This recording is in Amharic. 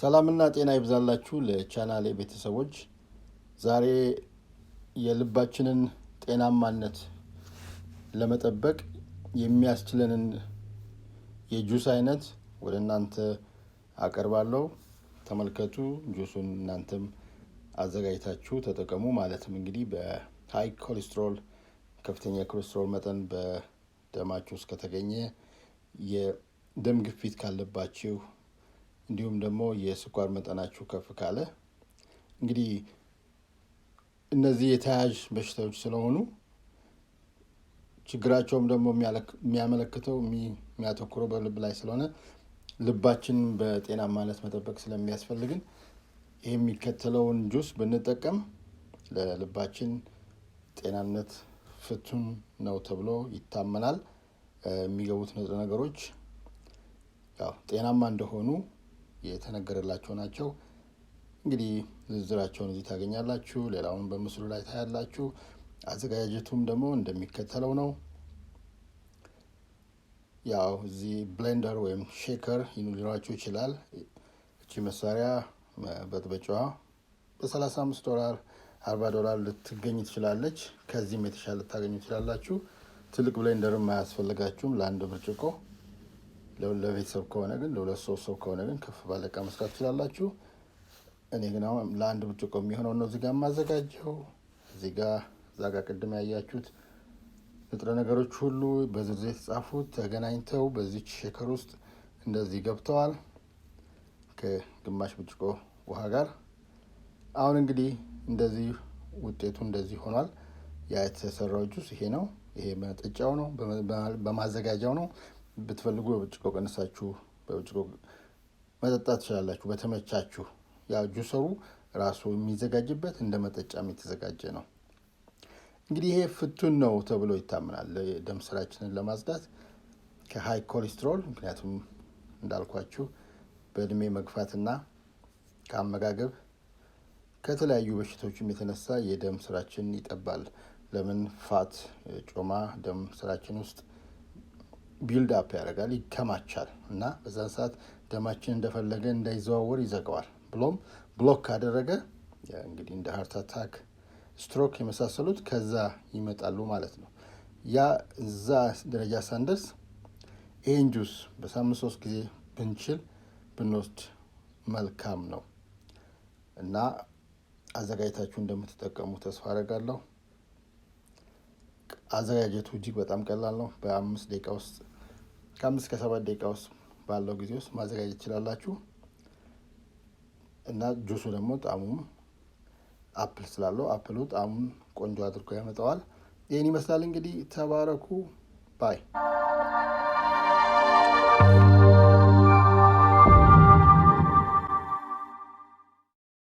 ሰላምና ጤና ይብዛላችሁ ለቻናሌ ቤተሰቦች። ዛሬ የልባችንን ጤናማነት ለመጠበቅ የሚያስችለንን የጁስ አይነት ወደ እናንተ አቀርባለሁ። ተመልከቱ። ጁሱን እናንተም አዘጋጅታችሁ ተጠቀሙ። ማለትም እንግዲህ በሃይ ኮሌስትሮል ከፍተኛ ኮሌስትሮል መጠን በደማችሁ ውስጥ ከተገኘ፣ የደም ግፊት ካለባችሁ፣ እንዲሁም ደግሞ የስኳር መጠናችሁ ከፍ ካለ፣ እንግዲህ እነዚህ የተያያዥ በሽታዎች ስለሆኑ ችግራቸውም ደግሞ የሚያመለክተው የሚያተኩረው በልብ ላይ ስለሆነ ልባችንን በጤናማነት መጠበቅ ስለሚያስፈልግን ይሄ የሚከተለውን ጁስ ብንጠቀም ለልባችን ጤናነት ፍቱን ነው ተብሎ ይታመናል። የሚገቡት ንጥረ ነገሮች ያው ጤናማ እንደሆኑ የተነገረላቸው ናቸው። እንግዲህ ዝርዝራቸውን እዚህ ታገኛላችሁ። ሌላውን በምስሉ ላይ ታያላችሁ። አዘጋጀቱም ደግሞ እንደሚከተለው ነው። ያው እዚህ ብሌንደር ወይም ሼከር ሊኖራችሁ ይችላል። እቺ መሳሪያ በጥበጫዋ በ$35 $40 ልትገኝ ትችላለች። ከዚህም የተሻለ ልታገኙ ትችላላችሁ። ትልቅ ብሌንደርም አያስፈልጋችሁም። ለአንድ ብርጭቆ ለቤተሰብ ከሆነ ግን ለሁለት ሰው ከሆነ ግን ከፍ ባለ ዕቃ መስራት ትችላላችሁ። እኔ ግን አሁን ለአንድ ብርጭቆ የሚሆነው ነው እዚህ ጋር የማዘጋጀው። እዚህ ጋር ቅድም ያያችሁት ንጥረ ነገሮች ሁሉ በዝርዝር የተጻፉት ተገናኝተው በዚህ ሼከር ውስጥ እንደዚህ ገብተዋል ከግማሽ ብርጭቆ ውሃ ጋር። አሁን እንግዲህ እንደዚህ ውጤቱ እንደዚህ ሆኗል። ያ የተሰራው ጁስ ይሄ ነው። ይሄ መጠጫው ነው፣ በማዘጋጃው ነው። ብትፈልጉ በብርጭቆ ቀንሳችሁ በብርጭቆ መጠጣት ትችላላችሁ በተመቻችሁ። ያ ጁሰሩ ራሱ የሚዘጋጅበት እንደ መጠጫም የተዘጋጀ ነው። እንግዲህ ይሄ ፍቱን ነው ተብሎ ይታመናል ለደም ስራችንን ለማጽዳት ከሃይ ኮሌስትሮል። ምክንያቱም እንዳልኳችሁ በእድሜ መግፋትና ከአመጋገብ ከተለያዩ በሽታዎችም የተነሳ የደም ስራችን ይጠባል። ለምን ፋት ጮማ ደም ስራችን ውስጥ ቢልድ አፕ ያደርጋል፣ ይከማቻል እና በዛን ሰዓት ደማችን እንደፈለገ እንዳይዘዋወር ይዘጋዋል። ብሎም ብሎክ ካደረገ እንግዲህ እንደ ሃርት አታክ፣ ስትሮክ የመሳሰሉት ከዛ ይመጣሉ ማለት ነው። ያ እዛ ደረጃ ሳንደርስ ይሄን ጁስ በሳምንት 3 ጊዜ ብንወስድ መልካም ነው እና አዘጋጅታችሁ እንደምትጠቀሙ ተስፋ አደርጋለሁ። አዘጋጀቱ እጅግ በጣም ቀላል ነው። በ5 ደቂቃ ውስጥ ከ5 እስከ 7 ደቂቃ ውስጥ ባለው ጊዜ ውስጥ ማዘጋጀት ትችላላችሁ እና ጁሱ ደግሞ ጣዕሙም አፕል ስላለው አፕሉ ጣዕሙን ቆንጆ አድርጎ ያመጣዋል። ይህን ይመስላል እንግዲህ። ተባረኩ ባይ